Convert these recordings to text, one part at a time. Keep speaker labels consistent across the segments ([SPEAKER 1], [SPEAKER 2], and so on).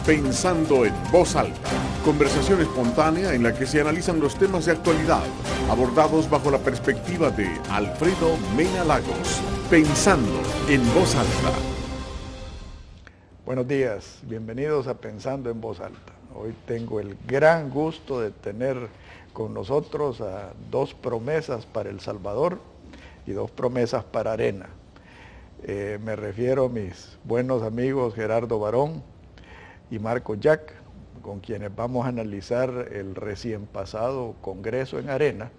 [SPEAKER 1] Pensando en Voz Alta, conversación espontánea en la que se analizan los temas de actualidad, abordados bajo la perspectiva de Alfredo Mena Lagos. Pensando en Voz Alta.
[SPEAKER 2] Buenos días, bienvenidos a Pensando en Voz Alta. Hoy tengo el gran gusto de tener con nosotros a dos promesas para El Salvador y dos promesas para Arena. Me refiero a mis buenos amigos Gerardo Barón y Marco Jack, con quienes vamos a analizar el recién pasado Congreso en Arena.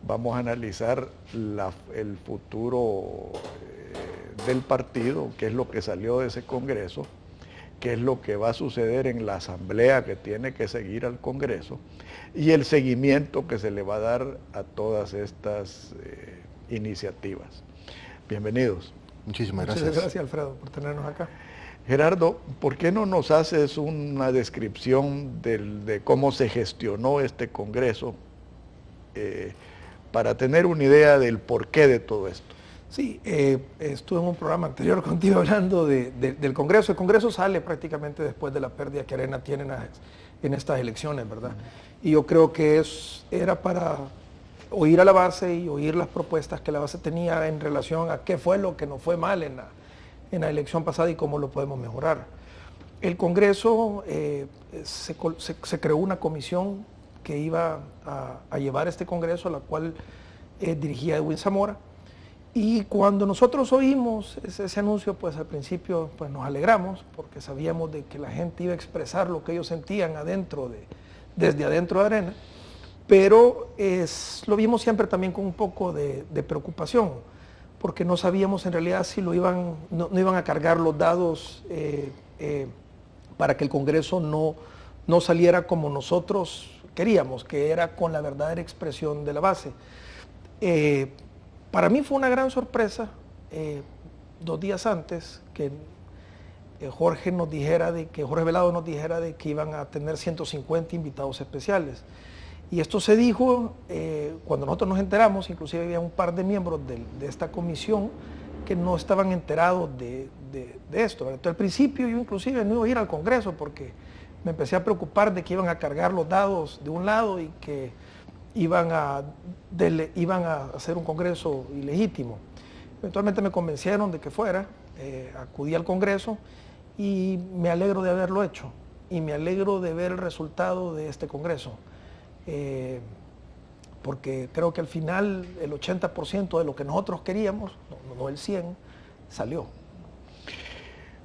[SPEAKER 2] Vamos a analizar el futuro del partido, qué es lo que salió de ese Congreso, qué es lo que va a suceder en la asamblea que tiene que seguir al Congreso y el seguimiento que se le va a dar a todas estas iniciativas. Bienvenidos.
[SPEAKER 3] Muchísimas gracias.
[SPEAKER 4] Muchas gracias, Alfredo, por tenernos acá.
[SPEAKER 2] Gerardo, ¿por qué no nos haces una descripción de cómo se gestionó este Congreso para tener una idea del porqué de todo esto?
[SPEAKER 4] Sí, estuve en un programa anterior contigo hablando del Congreso. El Congreso sale prácticamente después de la pérdida que Arena tiene en estas elecciones, ¿verdad? Y yo creo que era para oír a la base y oír las propuestas que la base tenía en relación a qué fue lo que nos fue mal en la elección pasada y cómo lo podemos mejorar. El Congreso se creó una comisión que iba a llevar este Congreso, a la cual dirigía Edwin Zamora. Y cuando nosotros oímos ese anuncio, pues al principio pues nos alegramos porque sabíamos de que la gente iba a expresar lo que ellos sentían desde adentro de Arena, pero lo vimos siempre también con un poco de preocupación, porque no sabíamos en realidad si no iban a cargar los dados para que el Congreso no saliera como nosotros queríamos, que era con la verdadera expresión de la base. Para mí fue una gran sorpresa 2 días antes que Jorge Velado nos dijera de que iban a tener 150 invitados especiales. Y esto se dijo cuando nosotros nos enteramos, inclusive había un par de miembros de esta comisión que no estaban enterados de esto. Entonces, al principio yo inclusive no iba a ir al Congreso porque me empecé a preocupar de que iban a cargar los dados de un lado y que iban a hacer un Congreso ilegítimo. Eventualmente me convencieron de que fuera, acudí al Congreso y me alegro de haberlo hecho y me alegro de ver el resultado de este Congreso. Porque creo que al final el 80% de lo que nosotros queríamos, no el 100%, salió.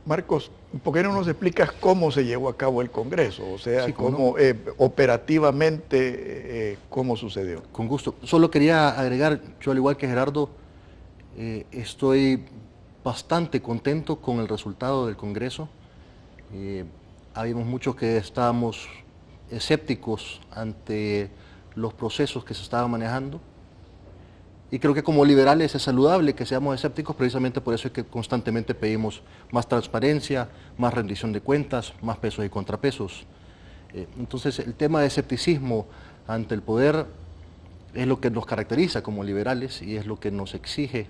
[SPEAKER 2] Marcos, ¿por qué no nos explicas cómo se llevó a cabo el Congreso? O sea,
[SPEAKER 3] sí,
[SPEAKER 2] cómo operativamente, cómo sucedió.
[SPEAKER 3] Con gusto. Solo quería agregar, yo al igual que Gerardo, estoy bastante contento con el resultado del Congreso. Habíamos muchos que estábamos escépticos ante los procesos que se estaban manejando y creo que como liberales es saludable que seamos escépticos, precisamente por eso es que constantemente pedimos más transparencia, más rendición de cuentas, más pesos y contrapesos. Entonces el tema de escepticismo ante el poder es lo que nos caracteriza como liberales y es lo que nos exige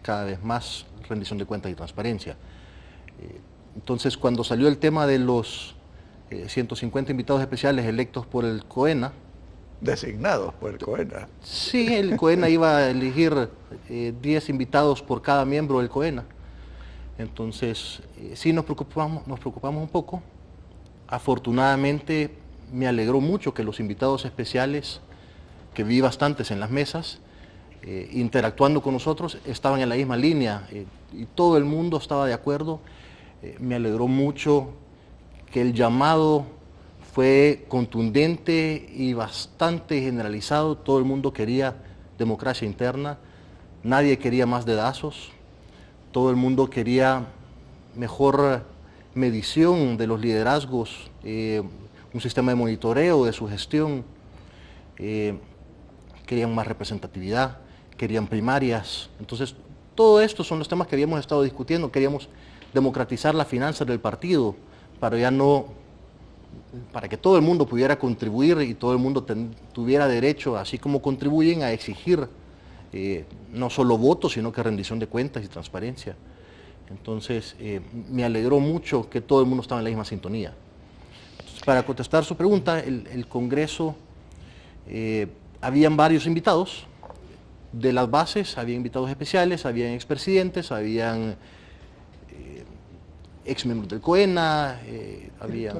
[SPEAKER 3] cada vez más rendición de cuentas y transparencia. Entonces cuando salió el tema de los 150 invitados especiales electos por el COENA.
[SPEAKER 2] Designados por el COENA.
[SPEAKER 3] Sí, el COENA iba a elegir 10 invitados por cada miembro del COENA. Entonces, sí nos preocupamos un poco. Afortunadamente, me alegró mucho que los invitados especiales, que vi bastantes en las mesas, interactuando con nosotros, estaban en la misma línea y todo el mundo estaba de acuerdo. Me alegró mucho que el llamado fue contundente y bastante generalizado. Todo el mundo quería democracia interna, nadie quería más dedazos, todo el mundo quería mejor medición de los liderazgos, un sistema de monitoreo de su gestión, querían más representatividad, querían primarias. Entonces, todo esto son los temas que habíamos estado discutiendo. Queríamos democratizar las finanzas del partido para que todo el mundo pudiera contribuir y todo el mundo tuviera derecho, así como contribuyen, a exigir no solo votos, sino que rendición de cuentas y transparencia. Entonces, me alegró mucho que todo el mundo estaba en la misma sintonía. Entonces, para contestar su pregunta, el Congreso, habían varios invitados. De las bases, había invitados especiales, habían expresidentes, habían exmiembros del COENA, habían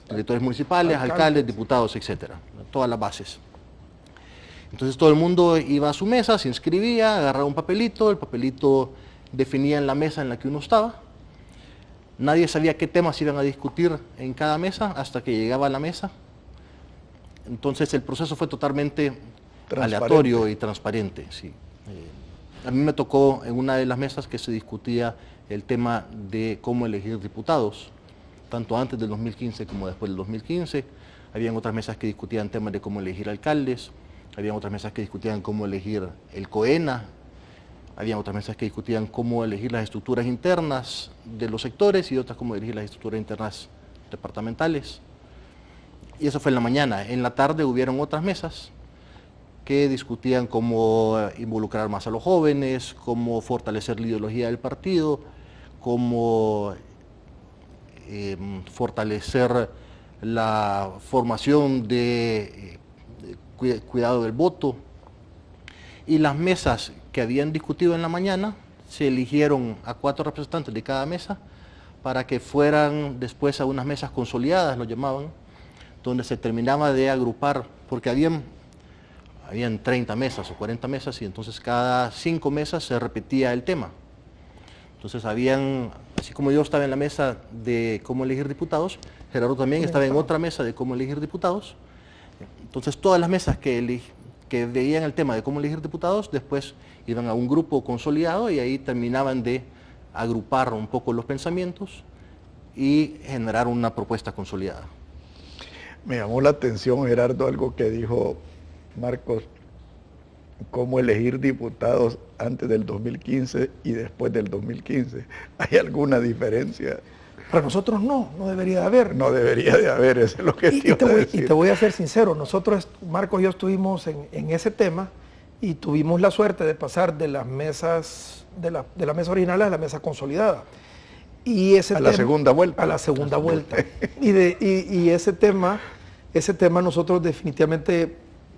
[SPEAKER 3] directores municipales, alcaldes, diputados, etcétera, todas las bases. Entonces todo el mundo iba a su mesa, se inscribía, agarraba un papelito, el papelito definía en la mesa en la que uno estaba. Nadie sabía qué temas iban a discutir en cada mesa hasta que llegaba a la mesa. Entonces el proceso fue totalmente aleatorio y transparente. Sí. A mí me tocó en una de las mesas que se discutía el tema de cómo elegir diputados, tanto antes del 2015 como después del 2015. Habían otras mesas que discutían temas de cómo elegir alcaldes, habían otras mesas que discutían cómo elegir el COENA, habían otras mesas que discutían cómo elegir las estructuras internas de los sectores y otras cómo elegir las estructuras internas departamentales. Y eso fue en la mañana. En la tarde hubieron otras mesas que discutían cómo involucrar más a los jóvenes, cómo fortalecer la ideología del partido, cómo fortalecer la formación de cuidado del voto. Y las mesas que habían discutido en la mañana, se eligieron a 4 representantes de cada mesa para que fueran después a unas mesas consolidadas, lo llamaban, donde se terminaba de agrupar, porque habían 30 mesas o 40 mesas y entonces cada 5 mesas se repetía el tema. Entonces así como yo estaba en la mesa de cómo elegir diputados, Gerardo también estaba en otra mesa de cómo elegir diputados. Entonces todas las mesas que veían el tema de cómo elegir diputados, después iban a un grupo consolidado y ahí terminaban de agrupar un poco los pensamientos y generar una propuesta consolidada.
[SPEAKER 2] Me llamó la atención, Gerardo, algo que dijo Marcos, cómo elegir diputados antes del 2015 y después del 2015. ¿Hay alguna diferencia?
[SPEAKER 4] Para nosotros no debería de haber.
[SPEAKER 2] No debería de haber, eso es lo que te iba a decir.
[SPEAKER 4] Y te voy a ser sincero, nosotros, Marcos y yo estuvimos en ese tema y tuvimos la suerte de pasar de las mesas, de la mesa original a la mesa consolidada. Y ese
[SPEAKER 2] la segunda vuelta.
[SPEAKER 4] A la segunda vuelta. Y ese tema nosotros definitivamente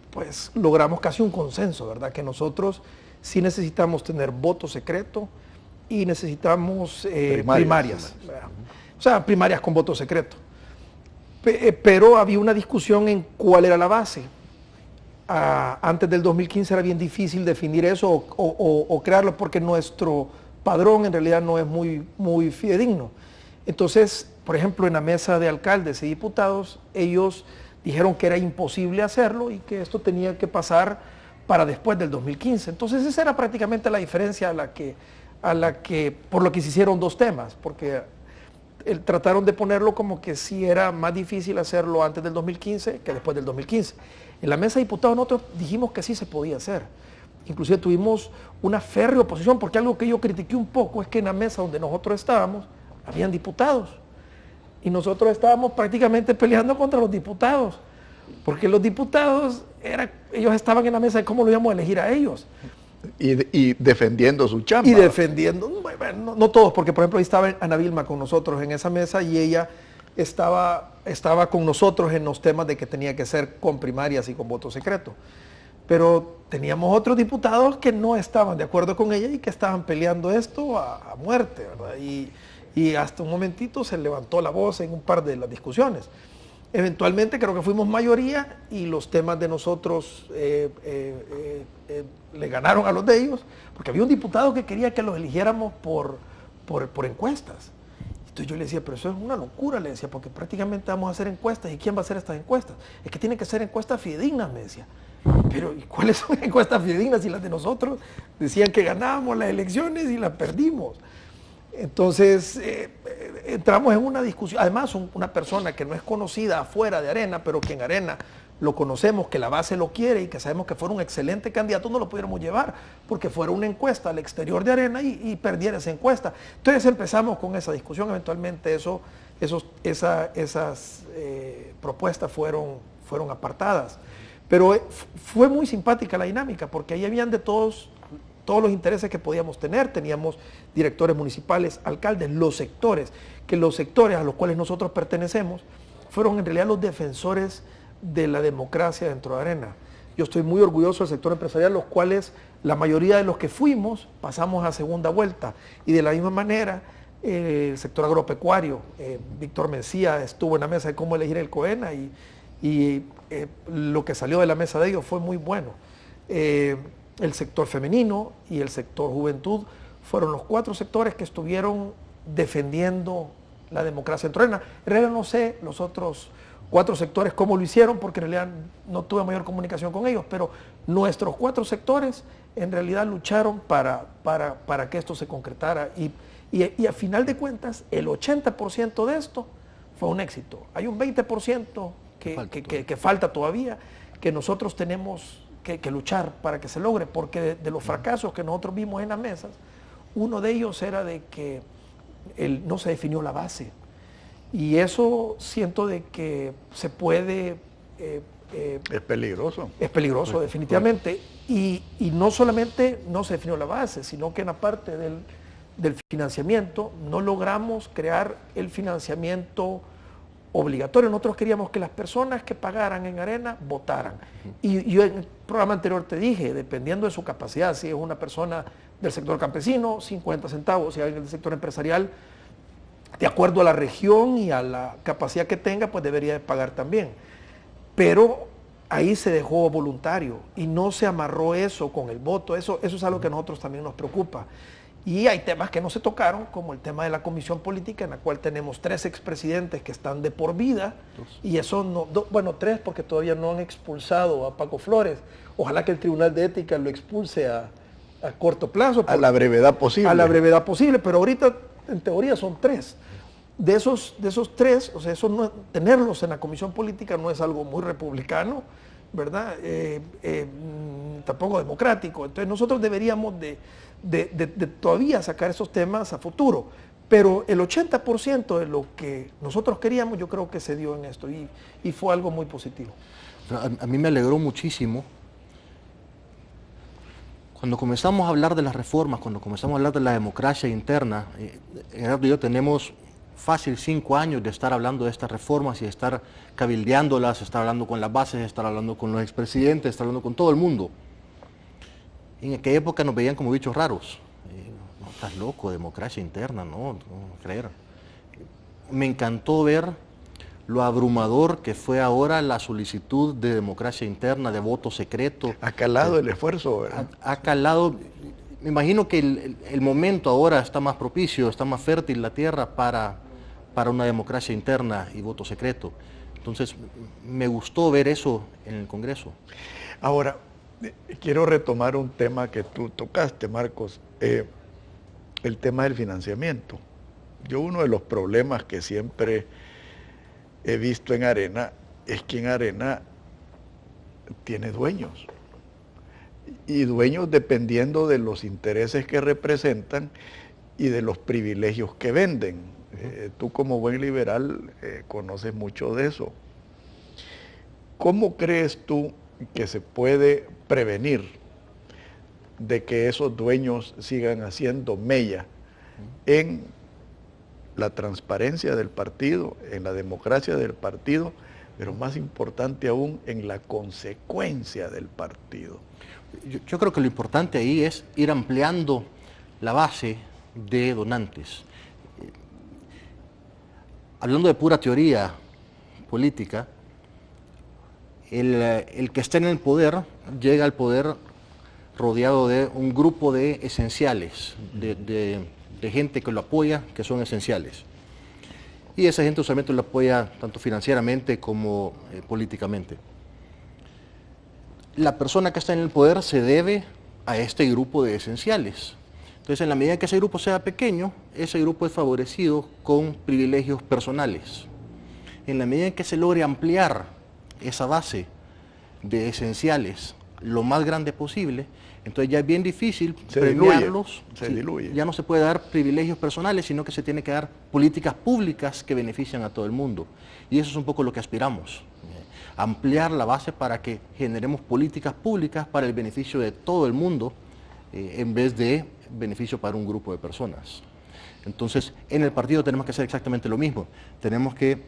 [SPEAKER 4] pues logramos casi un consenso, ¿verdad? Que nosotros sí necesitamos tener voto secreto y necesitamos primarias. O sea, primarias con voto secreto. Pero había una discusión en cuál era la base. Antes del 2015 era bien difícil definir eso o crearlo porque nuestro padrón en realidad no es muy fidedigno. Entonces, por ejemplo, en la mesa de alcaldes y diputados, ellos dijeron que era imposible hacerlo y que esto tenía que pasar para después del 2015. Entonces esa era prácticamente la diferencia por lo que se hicieron 2 temas, porque trataron de ponerlo como que sí era más difícil hacerlo antes del 2015 que después del 2015. En la mesa de diputados nosotros dijimos que sí se podía hacer. Inclusive tuvimos una férrea oposición, porque algo que yo critiqué un poco es que en la mesa donde nosotros estábamos, habían diputados. Y nosotros estábamos prácticamente peleando contra los diputados, porque los diputados, ellos estaban en la mesa de cómo lo íbamos a elegir a ellos.
[SPEAKER 2] Y defendiendo su chamba.
[SPEAKER 4] Y defendiendo, bueno, no todos, porque por ejemplo ahí estaba Ana Vilma con nosotros en esa mesa y ella estaba con nosotros en los temas de que tenía que ser con primarias y con voto secreto. Pero teníamos otros diputados que no estaban de acuerdo con ella y que estaban peleando esto a muerte, ¿verdad? Y hasta un momentito se levantó la voz en un par de las discusiones. Eventualmente creo que fuimos mayoría y los temas de nosotros le ganaron a los de ellos, porque había un diputado que quería que los eligiéramos por encuestas. Entonces yo le decía, pero eso es una locura, le decía, porque prácticamente vamos a hacer encuestas. ¿Y quién va a hacer estas encuestas? Es que tienen que ser encuestas fidedignas, me decía. Pero ¿y cuáles son encuestas fidedignas si las de nosotros decían que ganábamos las elecciones y las perdimos? Entonces entramos en una discusión, además una persona que no es conocida afuera de Arena, pero que en Arena lo conocemos, que la base lo quiere y que sabemos que fuera un excelente candidato, no lo pudiéramos llevar, porque fuera una encuesta al exterior de Arena y perdiera esa encuesta. Entonces empezamos con esa discusión, eventualmente esas propuestas fueron apartadas. Pero fue muy simpática la dinámica, porque ahí habían de todos todos los intereses que podíamos tener, teníamos directores municipales, alcaldes, los sectores a los cuales nosotros pertenecemos, fueron en realidad los defensores de la democracia dentro de Arena. Yo estoy muy orgulloso del sector empresarial, los cuales la mayoría de los que fuimos pasamos a segunda vuelta. Y de la misma manera, el sector agropecuario, Víctor Mencía estuvo en la mesa de cómo elegir el COENA y lo que salió de la mesa de ellos fue muy bueno. El sector femenino y el sector juventud fueron los 4 sectores que estuvieron defendiendo la democracia dentro de Arena. En realidad no sé los otros 4 sectores cómo lo hicieron, porque en realidad no tuve mayor comunicación con ellos, pero nuestros 4 sectores en realidad lucharon para que esto se concretara y a final de cuentas el 80% de esto fue un éxito. Hay un 20% que falta todavía, que nosotros tenemos que luchar para que se logre, porque de los fracasos que nosotros vimos en las mesas, uno de ellos era de que no se definió la base. Y eso siento de que se puede...
[SPEAKER 2] es peligroso.
[SPEAKER 4] Es peligroso, definitivamente. Y no solamente no se definió la base, sino que en la parte del financiamiento no logramos crear el financiamiento obligatorio. Nosotros queríamos que las personas que pagaran en Arena votaran. Y yo en el programa anterior te dije, dependiendo de su capacidad, si es una persona del sector campesino, 50 centavos, si alguien del sector empresarial, de acuerdo a la región y a la capacidad que tenga, pues debería de pagar también. Pero ahí se dejó voluntario y no se amarró eso con el voto. Eso es algo que a nosotros también nos preocupa. Y hay temas que no se tocaron, como el tema de la comisión política, en la cual tenemos 3 expresidentes que están de por vida. Y eso no, bueno, 3 porque todavía no han expulsado a Paco Flores. Ojalá que el Tribunal de Ética lo expulse a corto plazo.
[SPEAKER 2] A la brevedad posible.
[SPEAKER 4] A la brevedad posible, pero ahorita en teoría son 3. De esos 3, o sea, tenerlos en la comisión política no es algo muy republicano, ¿verdad? Tampoco democrático. Entonces nosotros deberíamos de todavía sacar esos temas a futuro. Pero el 80% de lo que nosotros queríamos, yo creo que se dio en esto y fue algo muy positivo.
[SPEAKER 3] A mí me alegró muchísimo. Cuando comenzamos a hablar de las reformas, cuando comenzamos a hablar de la democracia interna, Gerardo y yo tenemos fácil 5 años de estar hablando de estas reformas y de estar cabildeándolas, estar hablando con las bases, estar hablando con los expresidentes, estar hablando con todo el mundo. En aquella época nos veían como bichos raros. No, estás loco, democracia interna, no creer. Me encantó ver lo abrumador que fue ahora la solicitud de democracia interna, de voto secreto.
[SPEAKER 2] Ha calado el esfuerzo, ¿verdad?
[SPEAKER 3] Ha calado. Me imagino que el momento ahora está más propicio, está más fértil la tierra para una democracia interna y voto secreto. Entonces, me gustó ver eso en el Congreso.
[SPEAKER 2] Ahora, quiero retomar un tema que tú tocaste, Marcos, el tema del financiamiento. Yo uno de los problemas que siempre he visto en Arena es que en Arena tiene dueños. Y dueños dependiendo de los intereses que representan y de los privilegios que venden. Tú como buen liberal conoces mucho de eso. ¿Cómo crees tú que se puede prevenir de que esos dueños sigan haciendo mella en la transparencia del partido, en la democracia del partido, pero más importante aún, en la consecuencia del partido?
[SPEAKER 3] Yo creo que lo importante ahí es ir ampliando la base de donantes. Hablando de pura teoría política, el que esté en el poder llega al poder rodeado de un grupo de esenciales, de gente que lo apoya, que son esenciales. Y esa gente usualmente lo apoya tanto financieramente como políticamente. La persona que está en el poder se debe a este grupo de esenciales. Entonces, en la medida que ese grupo sea pequeño, ese grupo es favorecido con privilegios personales. En la medida en que se logre ampliar esa base de esenciales lo más grande posible, entonces ya es bien difícil premiarlos.
[SPEAKER 2] Se diluye.
[SPEAKER 3] Ya no se puede dar privilegios personales, sino que se tiene que dar políticas públicas que benefician a todo el mundo. Y eso es un poco lo que aspiramos. Ampliar la base para que generemos políticas públicas para el beneficio de todo el mundo en vez de beneficio para un grupo de personas. Entonces, en el partido tenemos que hacer exactamente lo mismo. Tenemos que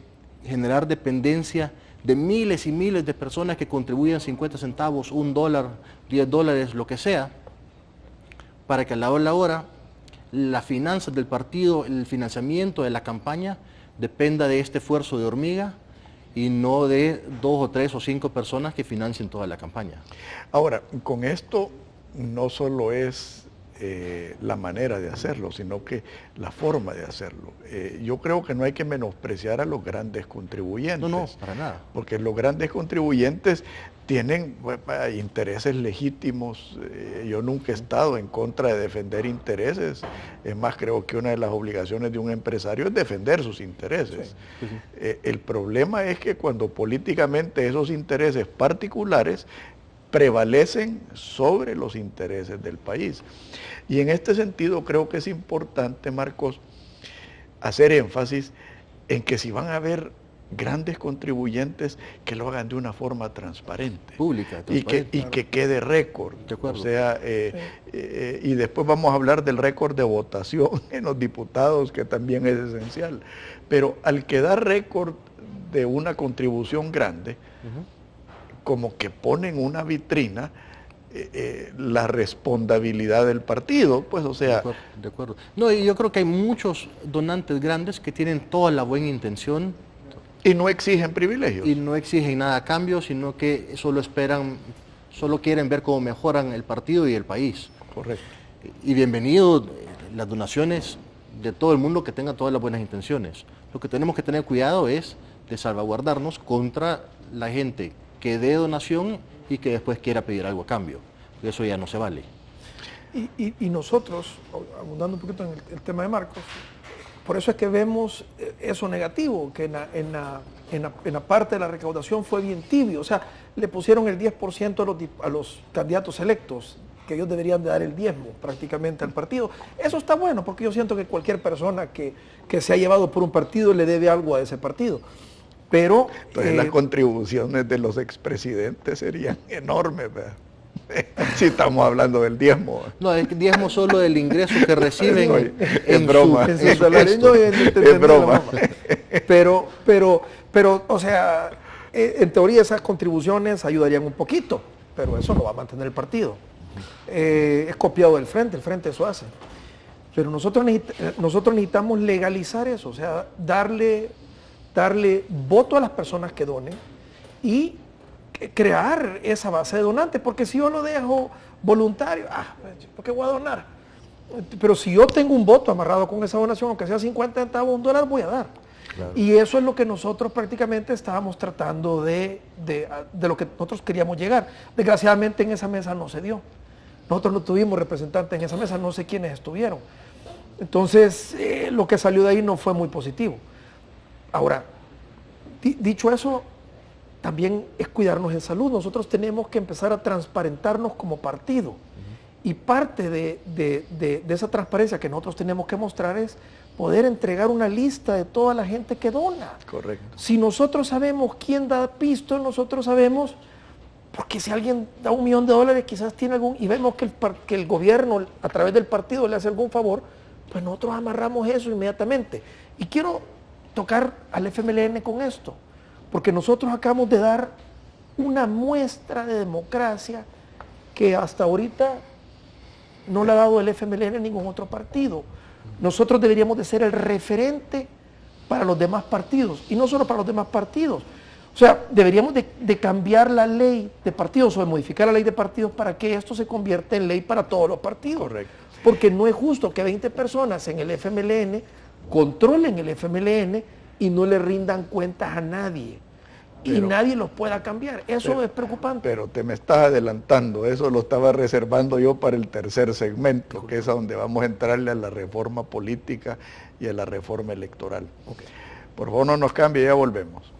[SPEAKER 3] generar dependencia de miles y miles de personas que contribuyan 50 centavos, $1, $10, lo que sea, para que a la hora de la hora las finanzas del partido, el financiamiento de la campaña dependa de este esfuerzo de hormiga y no de 2 o 3 o 5 personas que financien toda la campaña.
[SPEAKER 2] Ahora, con esto no solo es la manera de hacerlo, sino que la forma de hacerlo. Yo creo que no hay que menospreciar a los grandes contribuyentes.
[SPEAKER 3] No, para nada.
[SPEAKER 2] Porque los grandes contribuyentes tienen intereses legítimos. Yo nunca he estado en contra de defender intereses. Es más, creo que una de las obligaciones de un empresario es defender sus intereses. Sí. El problema es que cuando políticamente esos intereses particulares prevalecen sobre los intereses del país. Y en este sentido creo que es importante, Marcos, hacer énfasis en que si van a haber grandes contribuyentes, que lo hagan de una forma transparente.
[SPEAKER 3] Pública,
[SPEAKER 2] transparente. Y que quede récord.
[SPEAKER 3] De acuerdo.
[SPEAKER 2] O sea, y después vamos a hablar del récord de votación en los diputados, que también es esencial. Pero al quedar récord de una contribución grande, como que ponen una vitrina la responsabilidad del partido, pues o sea...
[SPEAKER 3] De acuerdo. No, y yo creo que hay muchos donantes grandes que tienen toda la buena intención.
[SPEAKER 2] Y no exigen privilegios.
[SPEAKER 3] Y no exigen nada a cambio, sino que solo quieren ver cómo mejoran el partido y el país.
[SPEAKER 2] Correcto.
[SPEAKER 3] Y bienvenido las donaciones de todo el mundo que tenga todas las buenas intenciones. Lo que tenemos que tener cuidado es de salvaguardarnos contra la gente que dé donación y que después quiera pedir algo a cambio. Eso ya no se vale.
[SPEAKER 4] Y nosotros, abundando un poquito en el tema de Marcos, por eso es que vemos eso negativo, que en la parte de la recaudación fue bien tibio. O sea, le pusieron el 10% a los candidatos electos, que ellos deberían de dar el diezmo prácticamente al partido. Eso está bueno, porque yo siento que cualquier persona que se ha llevado por un partido le debe algo a ese partido. Pero
[SPEAKER 2] las contribuciones de los expresidentes serían enormes, ¿verdad? Si estamos hablando del diezmo.
[SPEAKER 3] No, el diezmo solo del ingreso que reciben
[SPEAKER 2] en broma.
[SPEAKER 4] En su salario es broma. Pero, o sea, en teoría esas contribuciones ayudarían un poquito, pero eso no va a mantener el partido. Es copiado del frente, el frente eso hace. Pero nosotros necesitamos legalizar eso, o sea, darle voto a las personas que donen y crear esa base de donantes, porque si yo lo dejo voluntario, ¿por qué voy a donar? Pero si yo tengo un voto amarrado con esa donación, aunque sea 50 centavos, $1, voy a dar. Claro. Y eso es lo que nosotros prácticamente estábamos tratando de lo que nosotros queríamos llegar. Desgraciadamente en esa mesa no se dio. Nosotros no tuvimos representantes en esa mesa, no sé quiénes estuvieron. Entonces, lo que salió de ahí no fue muy positivo. Ahora, dicho eso, también es cuidarnos en salud. Nosotros tenemos que empezar a transparentarnos como partido. Y parte de esa transparencia que nosotros tenemos que mostrar es poder entregar una lista de toda la gente que dona.
[SPEAKER 2] Correcto.
[SPEAKER 4] Si nosotros sabemos quién da pisto, nosotros sabemos, porque si alguien da $1 millón, quizás tiene algún, y vemos que el gobierno a través del partido le hace algún favor, pues nosotros amarramos eso inmediatamente. Y quiero tocar al FMLN con esto, porque nosotros acabamos de dar una muestra de democracia que hasta ahorita no le ha dado el FMLN a ningún otro partido. Nosotros deberíamos de ser el referente para los demás partidos, y no solo para los demás partidos. O sea, deberíamos de cambiar la ley de partidos o de modificar la ley de partidos para que esto se convierta en ley para todos los partidos.
[SPEAKER 2] Correcto.
[SPEAKER 4] Porque no es justo que 20 personas en el FMLN controlen el FMLN y no le rindan cuentas a nadie. Y nadie los pueda cambiar. Eso es preocupante.
[SPEAKER 2] Pero te me estás adelantando. Eso lo estaba reservando yo para el tercer segmento, que es a donde vamos a entrarle a la reforma política y a la reforma electoral.
[SPEAKER 4] Okay.
[SPEAKER 2] Por favor, no nos cambie, ya volvemos.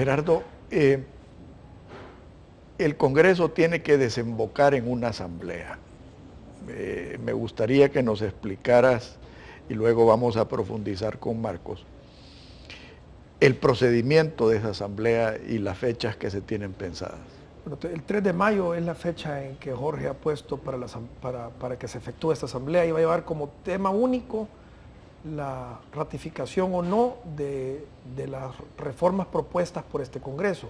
[SPEAKER 2] Gerardo, el Congreso tiene que desembocar en una asamblea. Me gustaría que nos explicaras, y luego vamos a profundizar con Marcos, el procedimiento de esa asamblea y las fechas que se tienen pensadas.
[SPEAKER 4] Bueno, el 3 de mayo es la fecha en que Jorge ha puesto para que se efectúe esta asamblea, y va a llevar como tema único la ratificación o no de las reformas propuestas por este Congreso.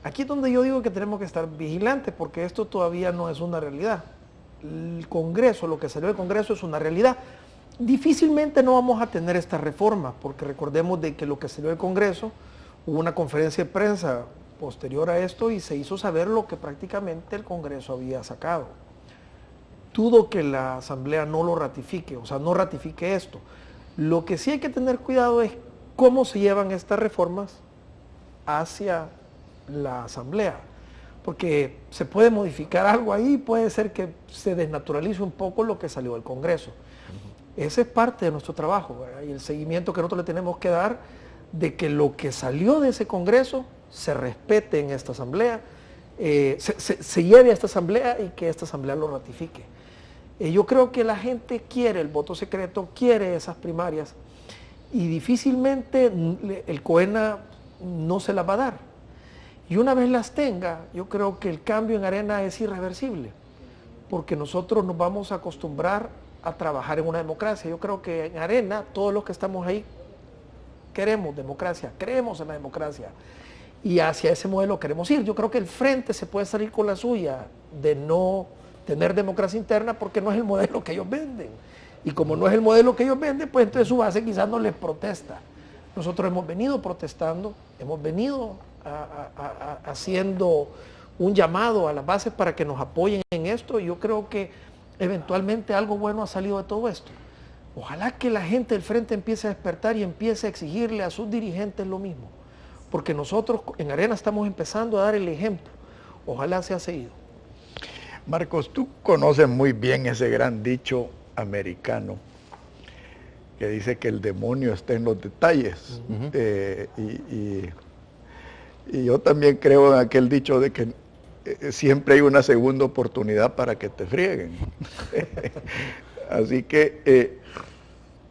[SPEAKER 4] Aquí es donde yo digo que tenemos que estar vigilantes, porque esto todavía no es una realidad. El Congreso, lo que salió del Congreso es una realidad. Difícilmente no vamos a tener esta reforma, porque recordemos de que lo que salió del Congreso, hubo una conferencia de prensa posterior a esto y se hizo saber lo que prácticamente el Congreso había sacado. Dudo que la Asamblea no lo ratifique, o sea, no ratifique esto. Lo que sí hay que tener cuidado es cómo se llevan estas reformas hacia la Asamblea, porque se puede modificar algo ahí, puede ser que se desnaturalice un poco lo que salió del Congreso. Ese es parte de nuestro trabajo, ¿verdad? Y el seguimiento que nosotros le tenemos que dar de que lo que salió de ese Congreso se respete en esta Asamblea, se lleve a esta Asamblea y que esta Asamblea lo ratifique. Yo creo que la gente quiere el voto secreto, quiere esas primarias, y difícilmente el COENA no se las va a dar. Y una vez las tenga, yo creo que el cambio en Arena es irreversible, porque nosotros nos vamos a acostumbrar a trabajar en una democracia. Yo creo que en Arena, todos los que estamos ahí, queremos democracia, creemos en la democracia, y hacia ese modelo queremos ir. Yo creo que el Frente se puede salir con la suya de no tener democracia interna, porque no es el modelo que ellos venden. Y como no es el modelo que ellos venden, pues entonces su base quizás no les protesta. Nosotros hemos venido protestando, hemos venido haciendo un llamado a las bases para que nos apoyen en esto, y yo creo que eventualmente algo bueno ha salido de todo esto. Ojalá que la gente del Frente empiece a despertar y empiece a exigirle a sus dirigentes lo mismo, porque nosotros en Arena estamos empezando a dar el ejemplo. Ojalá sea seguido.
[SPEAKER 2] Marcos, tú conoces muy bien ese gran dicho americano que dice que el demonio está en los detalles. Y yo también creo en aquel dicho de que siempre hay una segunda oportunidad para que te frieguen. Así que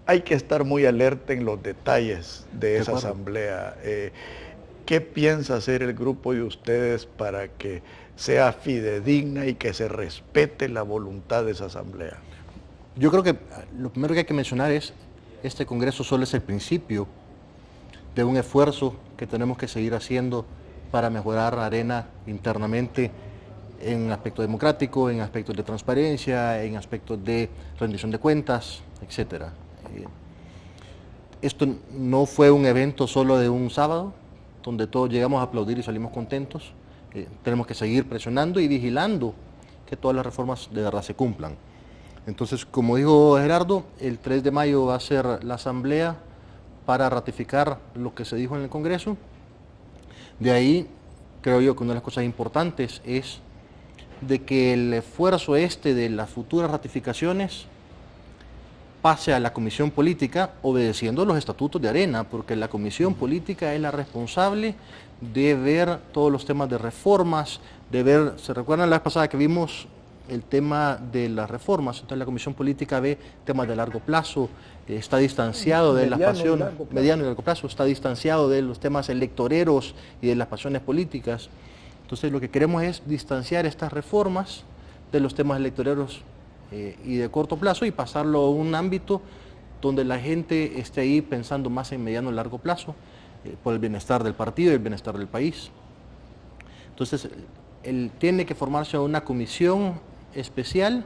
[SPEAKER 2] hay que estar muy alerta en los detalles de esa asamblea. ¿Qué piensa hacer el grupo de ustedes para que sea fidedigna y que se respete la voluntad de esa asamblea?
[SPEAKER 3] Yo creo que lo primero que hay que mencionar es, este Congreso solo es el principio de un esfuerzo que tenemos que seguir haciendo para mejorar Arena internamente en aspectos democráticos, en aspectos de transparencia, en aspectos de rendición de cuentas, etc. Esto no fue un evento solo de un sábado, donde todos llegamos a aplaudir y salimos contentos. Tenemos que seguir presionando y vigilando que todas las reformas de verdad se cumplan. Entonces, como dijo Gerardo, el 3 de mayo va a ser la asamblea para ratificar lo que se dijo en el Congreso. De ahí, creo yo que una de las cosas importantes es de que el esfuerzo de las futuras ratificaciones pase a la Comisión Política obedeciendo los estatutos de Arena, porque la Comisión Política es la responsable de ver todos los temas de reformas, de ver, ¿se recuerdan la vez pasada que vimos el tema de las reformas? Entonces la Comisión Política ve temas de largo plazo, está distanciado de las pasiones, mediano y largo plazo, está distanciado de los temas electoreros y de las pasiones políticas. Entonces lo que queremos es distanciar estas reformas de los temas electoreros y de corto plazo, y pasarlo a un ámbito donde la gente esté ahí pensando más en mediano y largo plazo, por el bienestar del partido y el bienestar del país. Entonces, tiene que formarse una comisión especial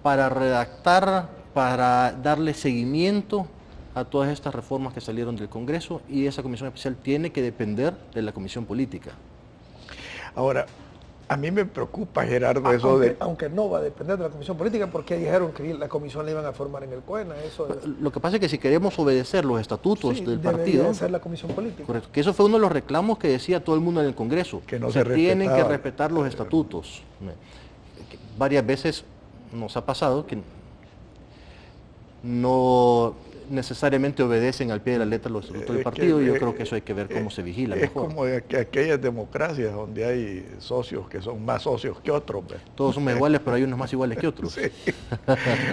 [SPEAKER 3] para redactar, para darle seguimiento a todas estas reformas que salieron del Congreso, y esa comisión especial tiene que depender de la Comisión Política.
[SPEAKER 2] Ahora, a mí me preocupa, Gerardo,
[SPEAKER 4] aunque no va a depender de la Comisión Política, porque dijeron que la comisión la iban a formar en el COENA.
[SPEAKER 3] Lo que pasa es que si queremos obedecer los estatutos del partido,
[SPEAKER 4] debería ser la Comisión Política.
[SPEAKER 3] Correcto, que eso fue uno de los reclamos que decía todo el mundo en el Congreso,
[SPEAKER 2] que no
[SPEAKER 3] se tienen que respetar los estatutos. Varias veces nos ha pasado que no necesariamente obedecen al pie de la letra los estatutos del partido, y yo creo que eso hay que ver cómo se vigila
[SPEAKER 2] es
[SPEAKER 3] mejor.
[SPEAKER 2] como aquellas democracias donde hay socios que son más socios que otros. ¿Ves?
[SPEAKER 3] Todos somos iguales, pero hay unos más iguales que otros.
[SPEAKER 2] Sí.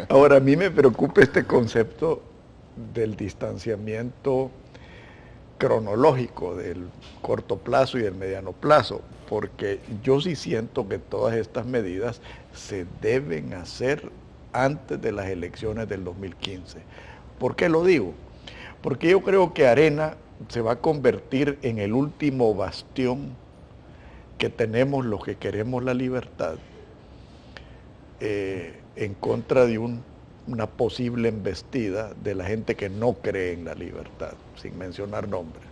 [SPEAKER 2] Ahora, a mí me preocupa este concepto del distanciamiento cronológico del corto plazo y del mediano plazo, porque yo sí siento que todas estas medidas se deben hacer antes de las elecciones del 2015. ¿Por qué lo digo? Porque yo creo que Arena se va a convertir en el último bastión que tenemos los que queremos la libertad en contra de una posible embestida de la gente que no cree en la libertad, sin mencionar nombres.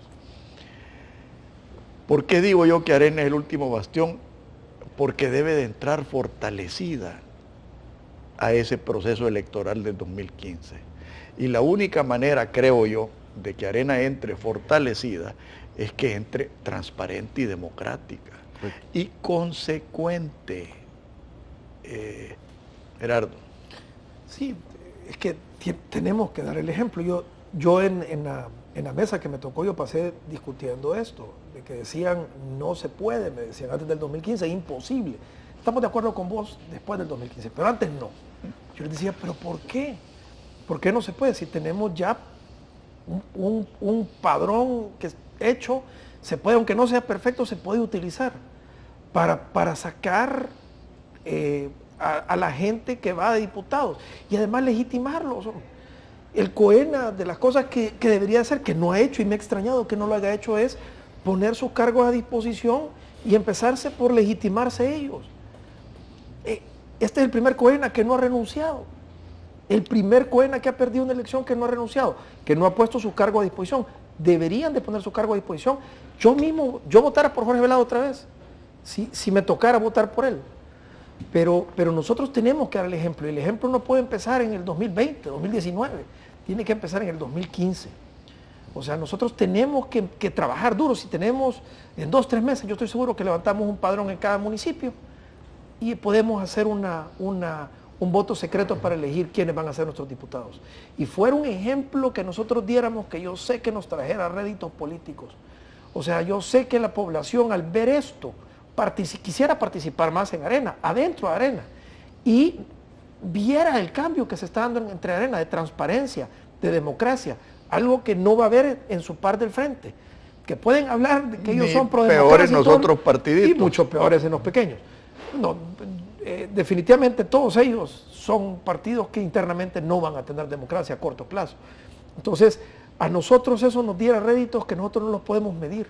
[SPEAKER 2] ¿Por qué digo yo que Arena es el último bastión? Porque debe de entrar fortalecida a ese proceso electoral del 2015. Y la única manera, creo yo, de que Arena entre fortalecida es que entre transparente y democrática. Y consecuente. Gerardo.
[SPEAKER 4] Sí, es que tenemos que dar el ejemplo. Yo en la mesa que me tocó, yo pasé discutiendo esto, de que decían, no se puede, me decían antes del 2015, imposible. Estamos de acuerdo con vos después del 2015, pero antes no. Yo les decía, ¿pero por qué? ¿Por qué no se puede? Si tenemos ya un padrón que es hecho, se puede, aunque no sea perfecto, se puede utilizar para sacar a la gente que va de diputados y además legitimarlos. El COENA, de las cosas que debería hacer, que no ha hecho y me ha extrañado que no lo haya hecho, es poner sus cargos a disposición y empezarse por legitimarse ellos. Este es el primer COENA que no ha renunciado. El primer COENA que ha perdido una elección que no ha renunciado, que no ha puesto su cargo a disposición. Deberían de poner su cargo a disposición. Yo votara por Jorge Velado otra vez, si me tocara votar por él. Pero nosotros tenemos que dar el ejemplo, y el ejemplo no puede empezar en el 2020, 2019, tiene que empezar en el 2015. O sea, nosotros tenemos que trabajar duro. Si tenemos en 2-3 meses, yo estoy seguro que levantamos un padrón en cada municipio y podemos hacer un voto secreto para elegir quiénes van a ser nuestros diputados. Y fuera un ejemplo que nosotros diéramos, que yo sé que nos trajera réditos políticos. O sea, yo sé que la población al ver esto quisiera participar más en Arena, adentro de Arena, y viera el cambio que se está dando entre Arena, de transparencia, de democracia, algo que no va a haber en su par del frente, que pueden hablar de que ellos son pro democracia.
[SPEAKER 2] Peores nosotros partiditos.
[SPEAKER 4] Y mucho peores en los pequeños. No, definitivamente todos ellos son partidos que internamente no van a tener democracia a corto plazo. Entonces, a nosotros eso nos diera réditos que nosotros no los podemos medir.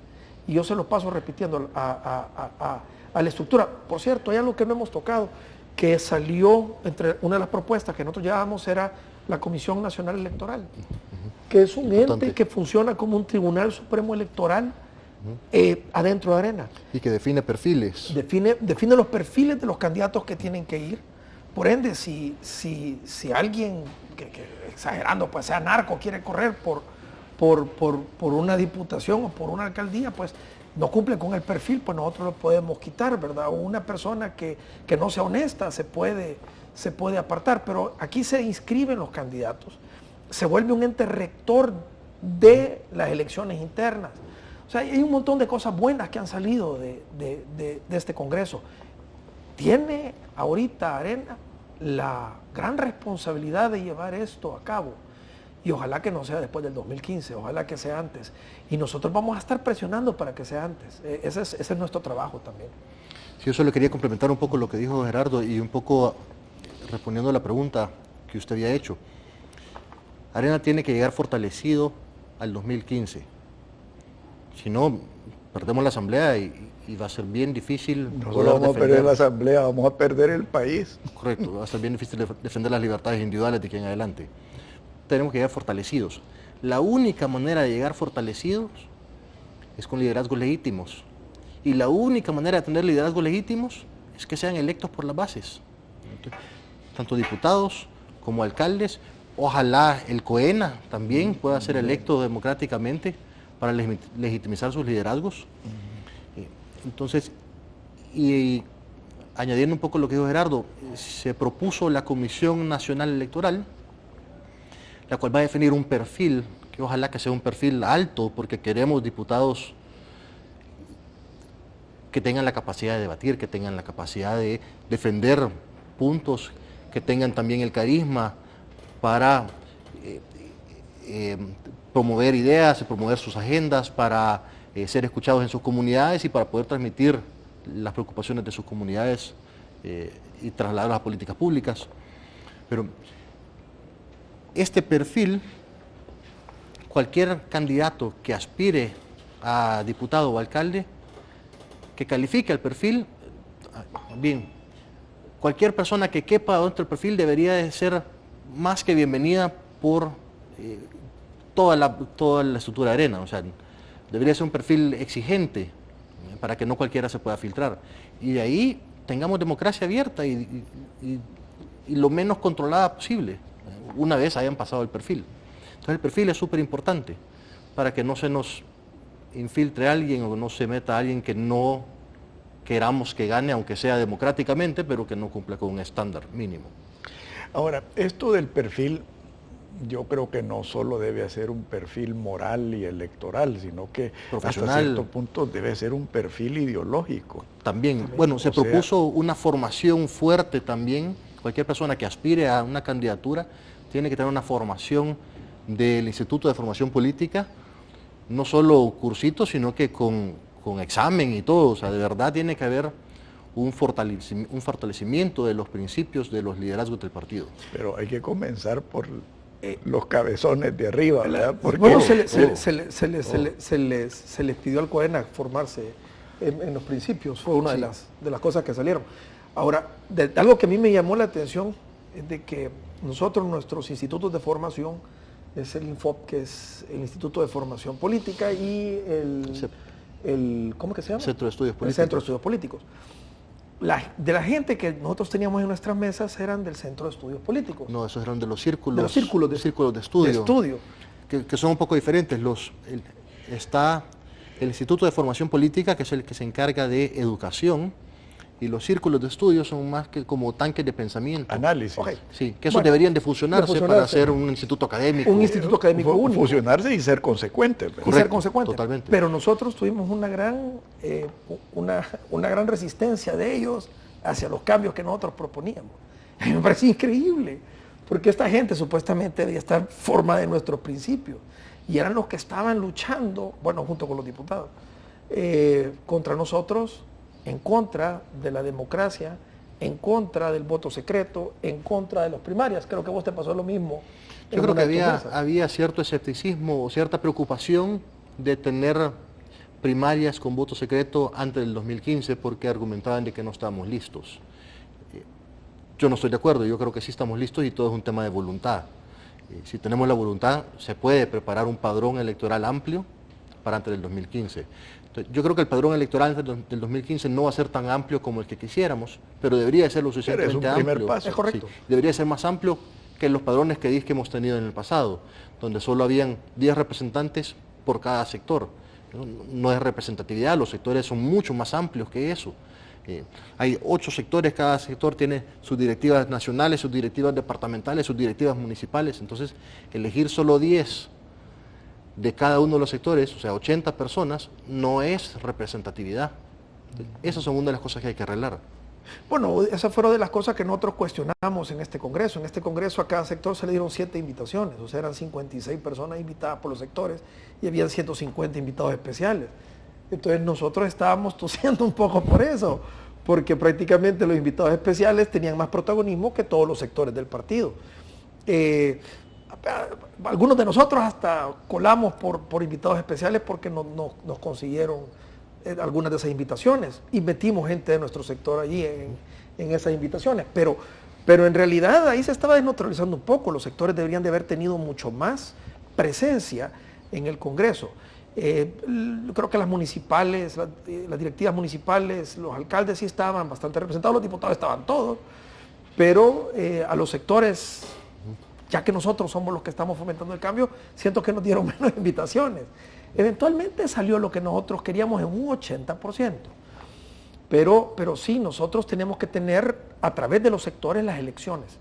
[SPEAKER 4] Y yo se los paso repitiendo a la estructura. Por cierto, hay algo que no hemos tocado, que salió entre una de las propuestas que nosotros llevábamos, era la Comisión Nacional Electoral, que es un ente que funciona como un Tribunal Supremo Electoral adentro de Arena.
[SPEAKER 3] Y que define perfiles.
[SPEAKER 4] Define los perfiles de los candidatos que tienen que ir. Por ende, si alguien, que exagerando, pues sea narco, quiere correr por una diputación o por una alcaldía, pues no cumple con el perfil, pues nosotros lo podemos quitar, ¿verdad? O una persona que no sea honesta se puede apartar, pero aquí se inscriben los candidatos, se vuelve un ente rector de las elecciones internas. O sea, hay un montón de cosas buenas que han salido de este Congreso. Tiene ahorita Arena la gran responsabilidad de llevar esto a cabo. Y ojalá que no sea después del 2015, ojalá que sea antes. Y nosotros vamos a estar presionando para que sea antes. Ese es nuestro trabajo también.
[SPEAKER 3] Sí, yo solo quería complementar un poco lo que dijo Gerardo y un poco respondiendo a la pregunta que usted había hecho. Arena tiene que llegar fortalecido al 2015. Si no, perdemos la asamblea y va a ser bien difícil.
[SPEAKER 2] No solo vamos a perder la asamblea, vamos a perder el país.
[SPEAKER 3] Correcto, va a ser bien difícil defender las libertades individuales de aquí en adelante. Tenemos que llegar fortalecidos. La única manera de llegar fortalecidos es con liderazgos legítimos. Y la única manera de tener liderazgos legítimos es que sean electos por las bases. Tanto diputados como alcaldes. Ojalá el COENA también pueda ser electo democráticamente para legitimizar sus liderazgos. Entonces, y añadiendo un poco lo que dijo Gerardo, se propuso la Comisión Nacional Electoral. la cual va a definir un perfil, que ojalá que sea un perfil alto, porque queremos diputados que tengan la capacidad de debatir, que tengan la capacidad de defender puntos, que tengan también el carisma para promover ideas, promover sus agendas, para ser escuchados en sus comunidades y para poder transmitir las preocupaciones de sus comunidades y trasladarlas a políticas públicas. Pero este perfil, cualquier candidato que aspire a diputado o alcalde, que califique el perfil, bien, cualquier persona que quepa dentro del perfil debería de ser más que bienvenida por toda la estructura de Arena. O sea, debería ser un perfil exigente para que no cualquiera se pueda filtrar. Y de ahí tengamos democracia abierta y lo menos controlada posible, una vez hayan pasado el perfil. Entonces el perfil es súper importante para que no se nos infiltre alguien o no se meta alguien que no queramos que gane, aunque sea democráticamente, pero que no cumpla con un estándar mínimo.
[SPEAKER 2] Ahora, esto del perfil, yo creo que no solo debe ser un perfil moral y electoral, sino que
[SPEAKER 3] profesional,
[SPEAKER 2] hasta cierto punto debe ser un perfil ideológico.
[SPEAKER 3] También, bueno, se propuso una formación fuerte también. Cualquier persona que aspire a una candidatura tiene que tener una formación del Instituto de Formación Política, no solo cursitos, sino que con examen y todo. O sea, de verdad tiene que haber un fortalecimiento de los principios de los liderazgos del partido.
[SPEAKER 2] Pero hay que comenzar por los cabezones de arriba, ¿verdad? Porque
[SPEAKER 4] bueno, se les pidió al COENA formarse en los principios, fue una de las cosas que salieron. Ahora, algo que a mí me llamó la atención es de que nosotros, nuestros institutos de formación, es el INFOP, que es el Instituto de Formación Política, y ¿cómo que se llama?
[SPEAKER 3] Centro de Estudios Políticos.
[SPEAKER 4] El Centro de Estudios Políticos. De la gente que nosotros teníamos en nuestras mesas eran del Centro de Estudios Políticos.
[SPEAKER 3] No, esos eran de los círculos.
[SPEAKER 4] De los círculos
[SPEAKER 3] de estudio.
[SPEAKER 4] De estudio.
[SPEAKER 3] Que son un poco diferentes. Está el Instituto de Formación Política, que es el que se encarga de educación, y los círculos de estudio son más que como tanques de pensamiento.
[SPEAKER 2] Análisis.
[SPEAKER 4] Okay.
[SPEAKER 3] Sí, que esos deberían de fusionarse para hacer un instituto académico.
[SPEAKER 4] Un instituto académico único.
[SPEAKER 2] Fusionarse y ser consecuente.
[SPEAKER 4] Y ser consecuente.
[SPEAKER 3] Totalmente.
[SPEAKER 4] Pero nosotros tuvimos una gran resistencia de ellos hacia los cambios que nosotros proponíamos. A mí me parece increíble, porque esta gente supuestamente debía estar formada de nuestros principios, y eran los que estaban luchando, bueno, junto con los diputados, contra nosotros, en contra de la democracia, en contra del voto secreto, en contra de las primarias. Creo que a vos te pasó lo mismo.
[SPEAKER 3] Yo creo que había cierto escepticismo o cierta preocupación de tener primarias con voto secreto antes del 2015 porque argumentaban de que no estábamos listos. Yo no estoy de acuerdo, yo creo que sí estamos listos y todo es un tema de voluntad. Si tenemos la voluntad, se puede preparar un padrón electoral amplio para antes del 2015. Yo creo que el padrón electoral del 2015 no va a ser tan amplio como el que quisiéramos, pero debería ser lo suficientemente amplio.
[SPEAKER 2] Primer paso.
[SPEAKER 4] Es correcto.
[SPEAKER 3] Sí, debería ser más amplio que los padrones que hemos tenido en el pasado, donde solo habían 10 representantes por cada sector. No es representatividad, los sectores son mucho más amplios que eso. Hay 8 sectores, cada sector tiene sus directivas nacionales, sus directivas departamentales, sus directivas municipales. Entonces, elegir solo 10 de cada uno de los sectores, o sea, 80 personas, no es representatividad. Esas son una de las cosas que hay que arreglar.
[SPEAKER 4] Bueno, esas fueron de las cosas que nosotros cuestionamos en este Congreso. En este Congreso a cada sector se le dieron 7 invitaciones, o sea, eran 56 personas invitadas por los sectores y habían 150 invitados especiales. Entonces nosotros estábamos tosiendo un poco por eso, porque prácticamente los invitados especiales tenían más protagonismo que todos los sectores del partido. Algunos de nosotros hasta colamos por invitados especiales porque nos consiguieron algunas de esas invitaciones y metimos gente de nuestro sector allí en esas invitaciones, pero en realidad ahí se estaba desnaturalizando un poco. Los sectores deberían de haber tenido mucho más presencia en el Congreso. Creo que las municipales, las directivas municipales, los alcaldes sí estaban bastante representados, los diputados estaban todos, pero a los sectores, ya que nosotros somos los que estamos fomentando el cambio, siento que nos dieron menos invitaciones. Eventualmente salió lo que nosotros queríamos en un 80%. Pero sí, nosotros tenemos que tener a través de los sectores las elecciones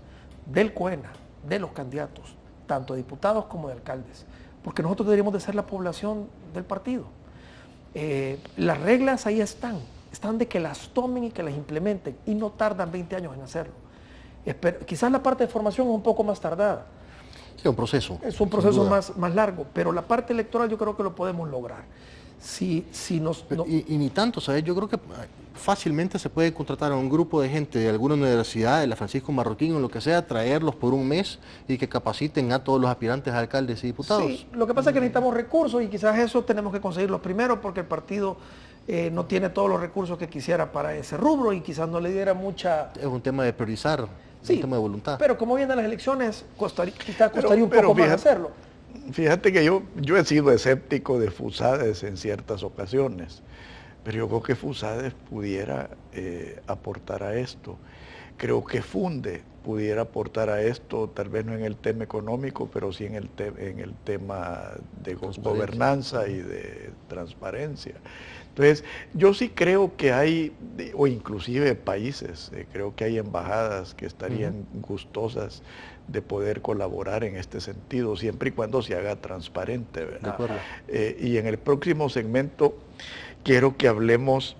[SPEAKER 4] del COENA, de los candidatos, tanto de diputados como de alcaldes, porque nosotros deberíamos de ser la población del partido. Las reglas ahí están de que las tomen y que las implementen, y no tardan 20 años en hacerlo. Quizás la parte de formación es un poco más tardada.
[SPEAKER 3] Sí, un proceso.
[SPEAKER 4] Es un proceso más largo, pero la parte electoral yo creo que lo podemos lograr. Si
[SPEAKER 3] y ni tanto, ¿sabes? Yo creo que fácilmente se puede contratar a un grupo de gente de alguna universidad, de la Francisco Marroquín o lo que sea, traerlos por un mes y que capaciten a todos los aspirantes a alcaldes y diputados.
[SPEAKER 4] Sí, lo que pasa es que necesitamos recursos y quizás eso tenemos que conseguirlos primero porque el partido no tiene todos los recursos que quisiera para ese rubro y quizás no le diera mucha...
[SPEAKER 3] Es un tema de priorizar,
[SPEAKER 4] sí,
[SPEAKER 3] un tema de voluntad.
[SPEAKER 4] Pero como vienen las elecciones, costaría un poco más hacerlo.
[SPEAKER 2] Fíjate que yo he sido escéptico de FUSADES en ciertas ocasiones, pero yo creo que FUSADES pudiera aportar a esto. Creo que FUNDE pudiera aportar a esto, tal vez no en el tema económico, pero sí en el tema de gobernanza y de transparencia. Entonces, yo sí creo que hay, o inclusive países, creo que hay embajadas que estarían gustosas de poder colaborar en este sentido, siempre y cuando se haga transparente, ¿verdad?
[SPEAKER 3] De acuerdo.
[SPEAKER 2] Y en el próximo segmento quiero que hablemos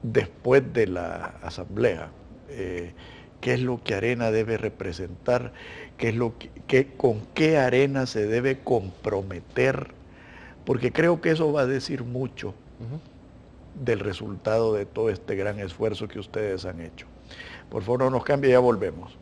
[SPEAKER 2] después de la asamblea, qué es lo que Arena debe representar, con qué Arena se debe comprometer, porque creo que eso va a decir mucho del resultado de todo este gran esfuerzo que ustedes han hecho. Por favor, no nos cambie, ya volvemos.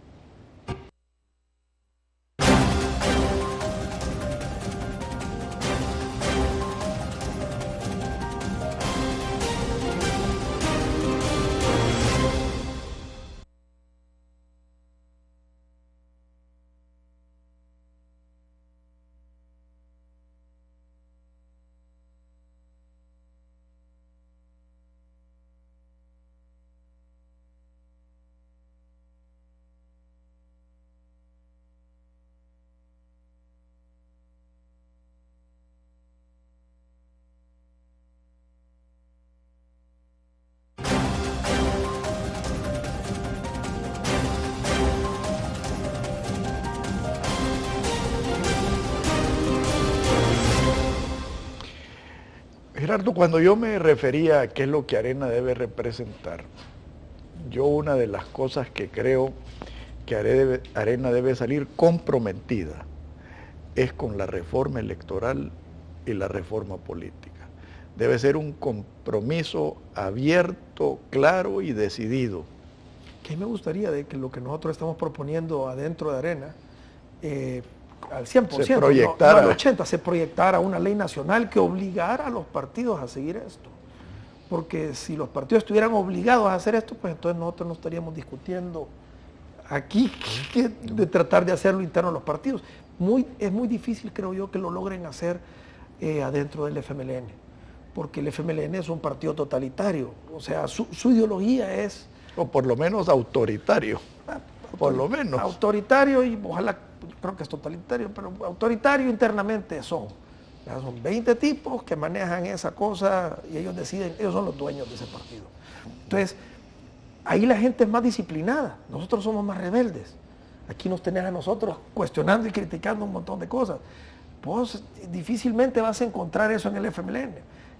[SPEAKER 2] Gerardo, cuando yo me refería a qué es lo que Arena debe representar, yo una de las cosas que creo que Arena debe salir comprometida es con la reforma electoral y la reforma política. Debe ser un compromiso abierto, claro y decidido.
[SPEAKER 4] Que me gustaría de que lo que nosotros estamos proponiendo adentro de Arena, al 100%,
[SPEAKER 2] se proyectara,
[SPEAKER 4] no al 80%, se proyectara una ley nacional que obligara a los partidos a seguir esto. Porque si los partidos estuvieran obligados a hacer esto, pues entonces nosotros no estaríamos discutiendo aquí de tratar de hacerlo interno de los partidos. Es muy difícil, creo yo, que lo logren hacer adentro del FMLN, porque el FMLN es un partido totalitario, o sea, su ideología es...
[SPEAKER 2] O por lo menos autoritario, por lo menos.
[SPEAKER 4] Autoritario y ojalá, yo creo que es totalitario, pero autoritario internamente son 20 tipos que manejan esa cosa y ellos deciden, ellos son los dueños de ese partido. Entonces, ahí la gente es más disciplinada, nosotros somos más rebeldes. Aquí nos tenés a nosotros cuestionando y criticando un montón de cosas. Vos difícilmente vas a encontrar eso en el FMLN.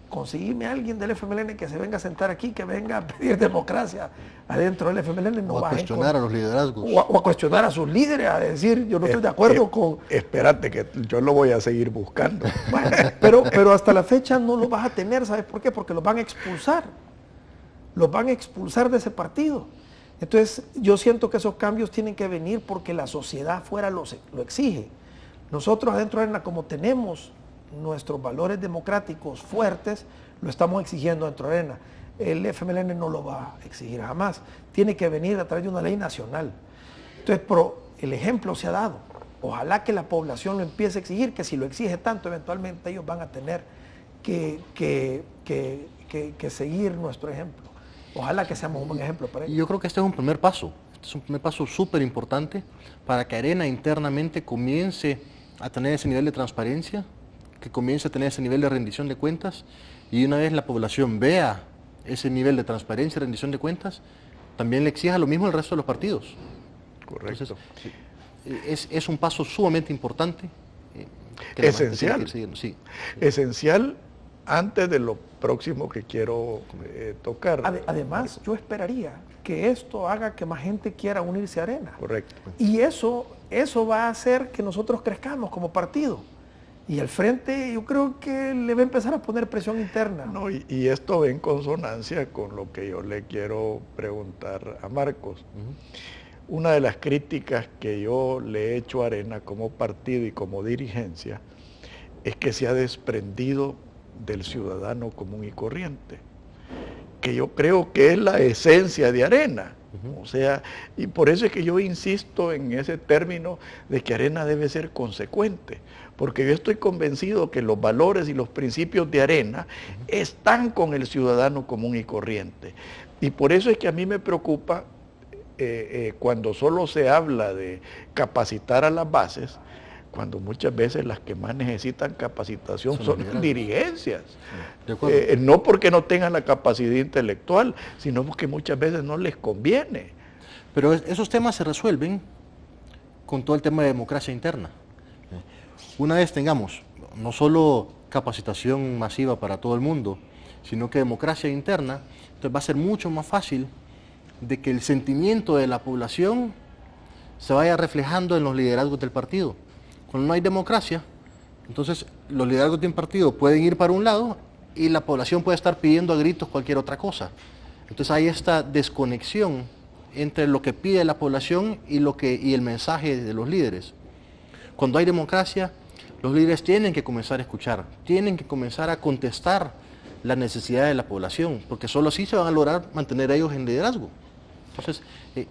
[SPEAKER 4] Conseguirme a alguien del FMLN que se venga a sentar aquí, que venga a pedir democracia adentro del FMLN. No
[SPEAKER 3] o a cuestionar a los liderazgos.
[SPEAKER 4] O a cuestionar a sus líderes, a decir, yo no estoy de acuerdo con...
[SPEAKER 2] Espérate, que yo lo voy a seguir buscando.
[SPEAKER 4] Bueno, pero hasta la fecha no lo vas a tener, ¿sabes por qué? Porque los van a expulsar. Los van a expulsar de ese partido. Entonces, yo siento que esos cambios tienen que venir porque la sociedad afuera lo exige. Nosotros adentro de Arena, como tenemos nuestros valores democráticos fuertes, lo estamos exigiendo dentro de Arena. El FMLN no lo va a exigir jamás. Tiene que venir a través de una ley nacional. Entonces, el ejemplo se ha dado. Ojalá que la población lo empiece a exigir, que si lo exige tanto, eventualmente ellos van a tener que seguir nuestro ejemplo. Ojalá que seamos un buen ejemplo para ellos.
[SPEAKER 3] Y yo creo que este es un primer paso. Este es un primer paso súper importante para que Arena internamente comience a tener ese nivel de transparencia, que comience a tener ese nivel de rendición de cuentas, y una vez la población vea ese nivel de transparencia y rendición de cuentas, también le exija lo mismo al resto de los partidos.
[SPEAKER 2] Correcto.
[SPEAKER 3] Entonces, es un paso sumamente importante. Que la gente tiene que ir siguiendo. Sí.
[SPEAKER 2] Esencial antes de lo próximo que quiero tocar.
[SPEAKER 4] Además, yo esperaría que esto haga que más gente quiera unirse a Arena.
[SPEAKER 2] Correcto.
[SPEAKER 4] Y eso va a hacer que nosotros crezcamos como partido. Y el Frente yo creo que le va a empezar a poner presión interna.
[SPEAKER 2] No, y esto va en consonancia con lo que yo le quiero preguntar a Marcos. Una de las críticas que yo le he hecho a Arena como partido y como dirigencia es que se ha desprendido del ciudadano común y corriente, que yo creo que es la esencia de Arena. O sea, y por eso es que yo insisto en ese término de que Arena debe ser consecuente, porque yo estoy convencido que los valores y los principios de Arena están con el ciudadano común y corriente. Y por eso es que a mí me preocupa cuando solo se habla de capacitar a las bases, cuando muchas veces las que más necesitan capacitación son las dirigencias. No porque no tengan la capacidad intelectual, sino porque muchas veces no les conviene.
[SPEAKER 3] Pero esos temas se resuelven con todo el tema de democracia interna. Una vez tengamos no solo capacitación masiva para todo el mundo, sino que democracia interna, entonces va a ser mucho más fácil de que el sentimiento de la población se vaya reflejando en los liderazgos del partido. Cuando no hay democracia, entonces los liderazgos de un partido pueden ir para un lado y la población puede estar pidiendo a gritos cualquier otra cosa. Entonces hay esta desconexión entre lo que pide la población y el mensaje de los líderes. Cuando hay democracia, los líderes tienen que comenzar a escuchar, tienen que comenzar a contestar las necesidades de la población, porque solo así se van a lograr mantener a ellos en liderazgo. Entonces,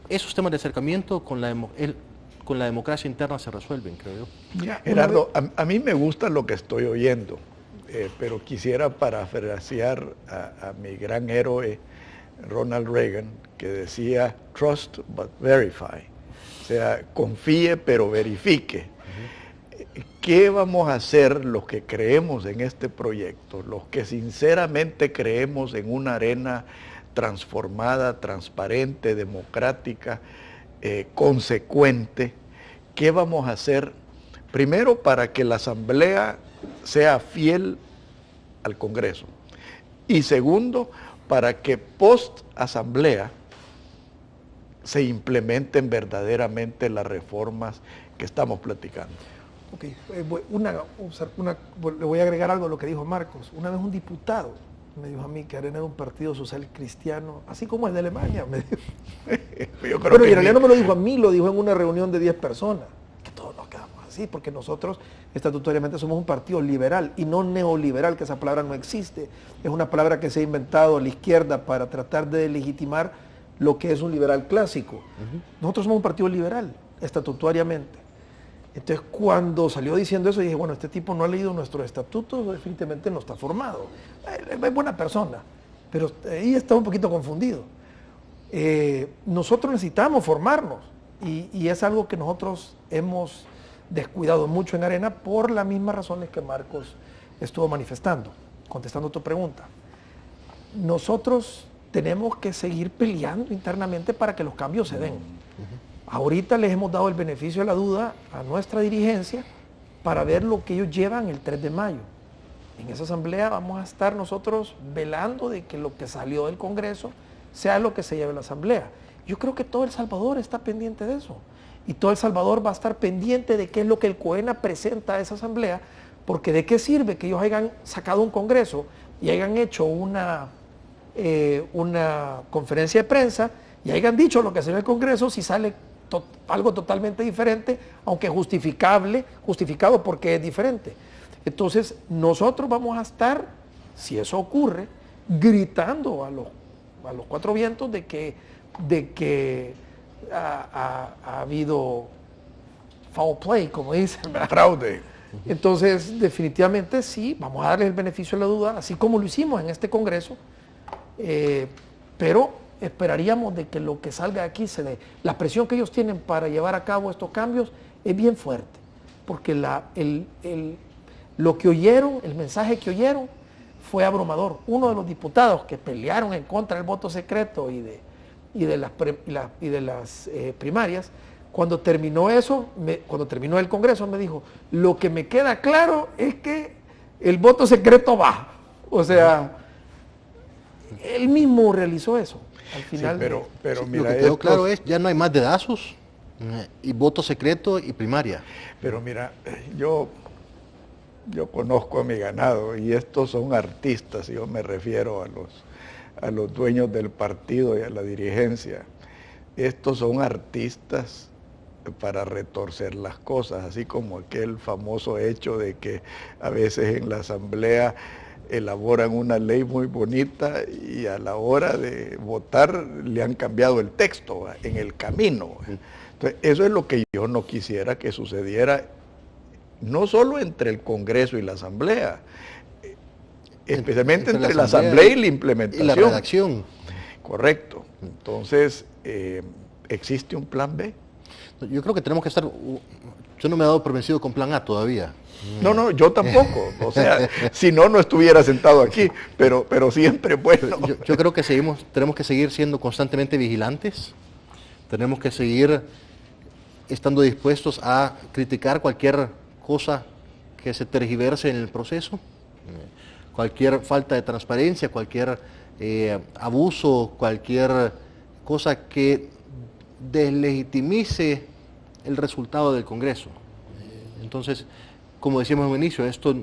[SPEAKER 3] esos temas de acercamiento con la democracia interna se resuelven, creo yo.
[SPEAKER 2] Gerardo, a mí me gusta lo que estoy oyendo, pero quisiera parafrasear a mi gran héroe Ronald Reagan, que decía, trust but verify. O sea, confíe pero verifique. ¿Qué vamos a hacer los que creemos en este proyecto, los que sinceramente creemos en una Arena transformada, transparente, democrática, consecuente? ¿Qué vamos a hacer? Primero, para que la Asamblea sea fiel al Congreso. Y segundo, para que post-Asamblea se implementen verdaderamente las reformas que estamos platicando.
[SPEAKER 4] Ok, le voy a agregar algo a lo que dijo Marcos. Una vez un diputado me dijo a mí que Arena era un partido social cristiano, así como el de Alemania, me dijo. Pero en realidad no me lo dijo a mí, lo dijo en una reunión de 10 personas, que todos nos quedamos así, porque nosotros estatutariamente somos un partido liberal y no neoliberal, que esa palabra no existe. Es una palabra que se ha inventado la izquierda para tratar de legitimar lo que es un liberal clásico. Nosotros somos un partido liberal, estatutariamente. Entonces, cuando salió diciendo eso, dije, bueno, este tipo no ha leído nuestros estatutos, definitivamente no está formado. Es buena persona, pero ahí está un poquito confundido. Nosotros necesitamos formarnos y es algo que nosotros hemos descuidado mucho en Arena por las mismas razones que Marcos estuvo manifestando, contestando tu pregunta. Nosotros tenemos que seguir peleando internamente para que los cambios se den. Ahorita les hemos dado el beneficio de la duda a nuestra dirigencia para ver lo que ellos llevan el 3 de mayo. En esa asamblea vamos a estar nosotros velando de que lo que salió del Congreso sea lo que se lleve a la asamblea. Yo creo que todo El Salvador está pendiente de eso. Y todo El Salvador va a estar pendiente de qué es lo que el COENA presenta a esa asamblea, porque de qué sirve que ellos hayan sacado un Congreso y hayan hecho una conferencia de prensa y hayan dicho lo que salió del Congreso si sale algo totalmente diferente, aunque justificado porque es diferente. Entonces, nosotros vamos a estar, si eso ocurre, gritando a los cuatro vientos de que ha habido foul play, como dicen, ¿verdad?
[SPEAKER 2] Fraude.
[SPEAKER 4] Entonces, definitivamente sí, vamos a darles el beneficio de la duda, así como lo hicimos en este Congreso, pero esperaríamos de que lo que salga de aquí se dé. La presión que ellos tienen para llevar a cabo estos cambios es bien fuerte, porque lo que oyeron, el mensaje que oyeron fue abrumador. Uno de los diputados que pelearon en contra del voto secreto y de las primarias Cuando terminó eso, cuando terminó el Congreso, me dijo, lo que me queda claro es que el voto secreto va. O sea, él mismo realizó eso. Al final,
[SPEAKER 2] sí, pero
[SPEAKER 3] Sí,
[SPEAKER 2] mira,
[SPEAKER 3] lo que quedó claro es, ya no hay más dedazos y voto secreto y primaria.
[SPEAKER 2] Pero mira, yo conozco a mi ganado y estos son artistas, y yo me refiero a los dueños del partido y a la dirigencia. Estos son artistas para retorcer las cosas, así como aquel famoso hecho de que a veces en la asamblea elaboran una ley muy bonita y a la hora de votar le han cambiado el texto en el camino. Entonces, eso es lo que yo no quisiera que sucediera, no solo entre el Congreso y la Asamblea, especialmente entre la Asamblea y la implementación.
[SPEAKER 3] Y la redacción.
[SPEAKER 2] Correcto. Entonces, ¿existe un plan B?
[SPEAKER 3] Yo creo que tenemos que estar... Yo no me he dado por vencido con plan A todavía.
[SPEAKER 2] No, yo tampoco. O sea, si no estuviera sentado aquí, pero siempre bueno.
[SPEAKER 3] Yo creo que tenemos que seguir siendo constantemente vigilantes, tenemos que seguir estando dispuestos a criticar cualquier cosa que se tergiverse en el proceso, cualquier falta de transparencia, cualquier abuso, cualquier cosa que deslegitimice el resultado del Congreso. Entonces, como decíamos en un inicio, esto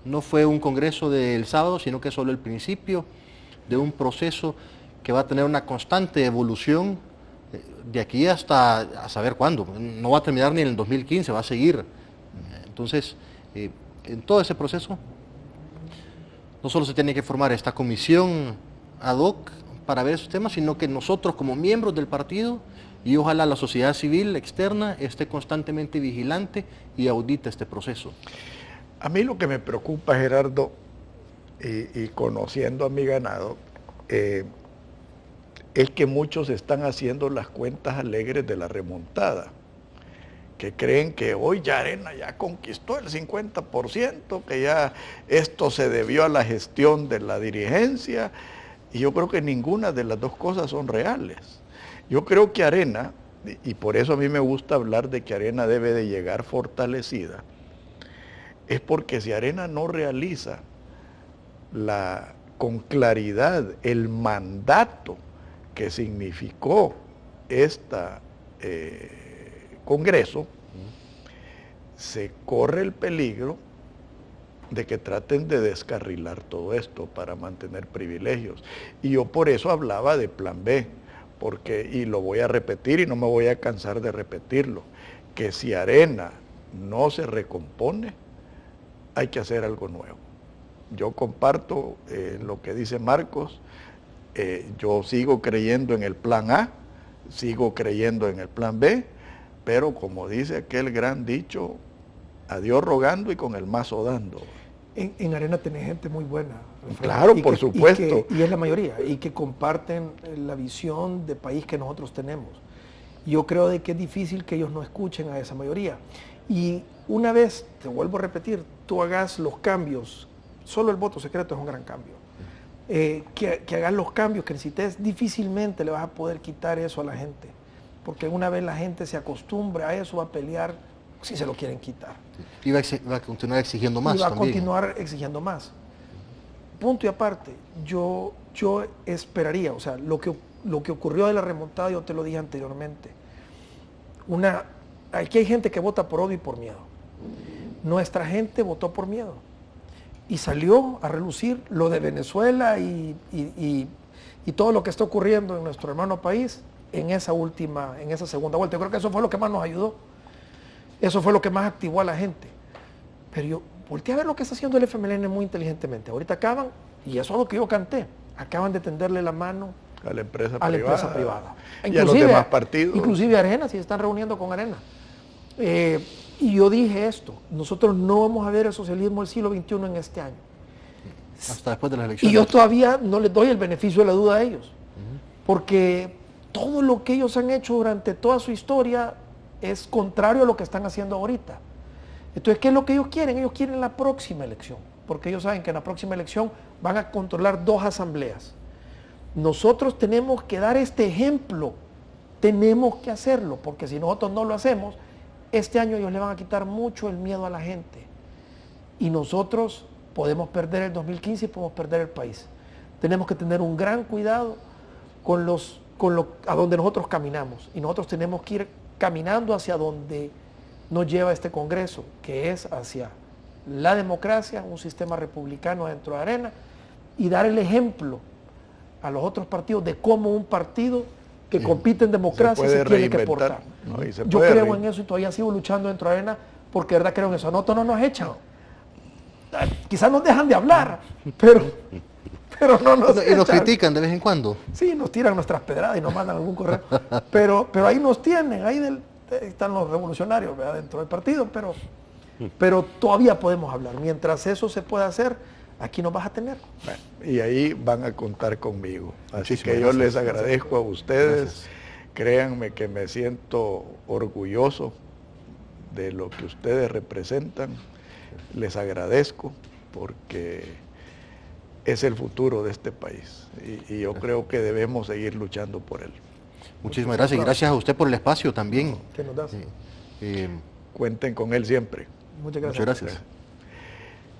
[SPEAKER 3] no fue un Congreso del sábado, sino que es solo el principio de un proceso que va a tener una constante evolución de aquí hasta a saber cuándo. No va a terminar ni en el 2015, va a seguir. Entonces, en todo ese proceso, no solo se tiene que formar esta comisión ad hoc para ver esos temas, sino que nosotros como miembros del partido y ojalá la sociedad civil externa esté constantemente vigilante y audite este proceso.
[SPEAKER 2] A mí lo que me preocupa, Gerardo, y conociendo a mi ganado, es que muchos están haciendo las cuentas alegres de la remontada, que creen que hoy ya Arena ya conquistó el 50%, que ya esto se debió a la gestión de la dirigencia, y yo creo que ninguna de las dos cosas son reales. Yo creo que Arena, y por eso a mí me gusta hablar de que Arena debe de llegar fortalecida, es porque si Arena no realiza con claridad el mandato que significó Congreso, se corre el peligro de que traten de descarrilar todo esto para mantener privilegios. Y yo por eso hablaba de plan B, y lo voy a repetir y no me voy a cansar de repetirlo, que si Arena no se recompone, hay que hacer algo nuevo. Yo comparto lo que dice Marcos, yo sigo creyendo en el plan A, sigo creyendo en el plan B, pero como dice aquel gran dicho, a Dios rogando y con el mazo dando.
[SPEAKER 4] En Arena tenés gente muy buena.
[SPEAKER 2] Claro, por supuesto.
[SPEAKER 4] Y es la mayoría, y que comparten la visión de país que nosotros tenemos. Yo creo de que es difícil que ellos no escuchen a esa mayoría. Y una vez, te vuelvo a repetir, tú hagas los cambios, solo el voto secreto es un gran cambio. Que hagas los cambios que necesites, difícilmente le vas a poder quitar eso a la gente. Porque una vez la gente se acostumbre a eso, va a pelear si se lo quieren quitar.
[SPEAKER 3] Y va a continuar exigiendo más.
[SPEAKER 4] Y va
[SPEAKER 3] también.
[SPEAKER 4] a continuar exigiendo más. Punto y aparte, yo esperaría, o sea, lo que ocurrió de la remontada, yo te lo dije anteriormente. Aquí hay gente que vota por odio y por miedo. Nuestra gente votó por miedo. Y salió a relucir lo de Venezuela y todo lo que está ocurriendo en nuestro hermano país en esa segunda vuelta. Yo creo que eso fue lo que más nos ayudó. Eso fue lo que más activó a la gente. Pero yo volteé a ver lo que está haciendo el FMLN muy inteligentemente. Ahorita acaban, y eso es lo que yo canté, acaban de tenderle la mano
[SPEAKER 2] a la empresa
[SPEAKER 4] privada.
[SPEAKER 2] Y a los demás partidos.
[SPEAKER 4] Inclusive Arena, si se están reuniendo con Arena. Y yo dije esto, nosotros no vamos a ver el socialismo del siglo XXI en este año.
[SPEAKER 3] Hasta después de las elecciones.
[SPEAKER 4] Y yo todavía no les doy el beneficio de la duda a ellos. Porque todo lo que ellos han hecho durante toda su historia es contrario a lo que están haciendo ahorita. Entonces, ¿qué es lo que ellos quieren? Ellos quieren la próxima elección, porque ellos saben que en la próxima elección van a controlar 2 asambleas. Nosotros tenemos que dar este ejemplo tenemos que hacerlo, porque si nosotros no lo hacemos, este año ellos le van a quitar mucho el miedo a la gente. Y nosotros podemos perder el 2015 y podemos perder el país. Tenemos que tener un gran cuidado a donde nosotros caminamos. Y nosotros tenemos que ir caminando hacia donde nos lleva este Congreso, que es hacia la democracia, un sistema republicano dentro de Arena, y dar el ejemplo a los otros partidos de cómo un partido que compite en democracia se tiene que portar.
[SPEAKER 2] ¿no?
[SPEAKER 4] Yo creo en eso y todavía sigo luchando dentro de Arena porque de verdad creo en eso. A nosotros no nos echan. Quizás nos dejan de hablar, pero no nos echan.
[SPEAKER 3] Y nos critican de vez en cuando.
[SPEAKER 4] Sí, nos tiran nuestras pedradas y nos mandan algún correo. Pero ahí nos tienen, ahí están los revolucionarios, ¿verdad?, dentro del partido, pero todavía podemos hablar. Mientras eso se pueda hacer, aquí nos vas a tener.
[SPEAKER 2] Bueno, y ahí van a contar conmigo. Así
[SPEAKER 3] Muchísimas
[SPEAKER 2] que yo
[SPEAKER 3] gracias.
[SPEAKER 2] les agradezco a ustedes.
[SPEAKER 3] Gracias.
[SPEAKER 2] Créanme que me siento orgulloso de lo que ustedes representan. Les agradezco porque es el futuro de este país y yo creo que debemos seguir luchando por él.
[SPEAKER 3] Muchísimas gracias y gracias a usted por el espacio también.
[SPEAKER 4] ¿Qué nos das?
[SPEAKER 2] Cuenten con él siempre.
[SPEAKER 4] Muchas gracias.
[SPEAKER 3] Muchas gracias.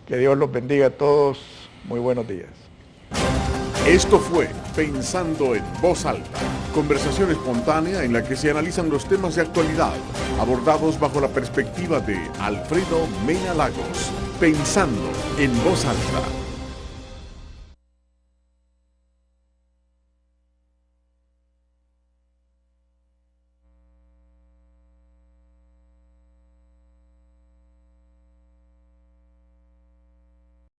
[SPEAKER 2] Que Dios los bendiga a todos. Muy buenos días.
[SPEAKER 1] Esto fue Pensando en Voz Alta, conversación espontánea en la que se analizan los temas de actualidad, abordados bajo la perspectiva de Alfredo Mena Lagos. Pensando en Voz Alta.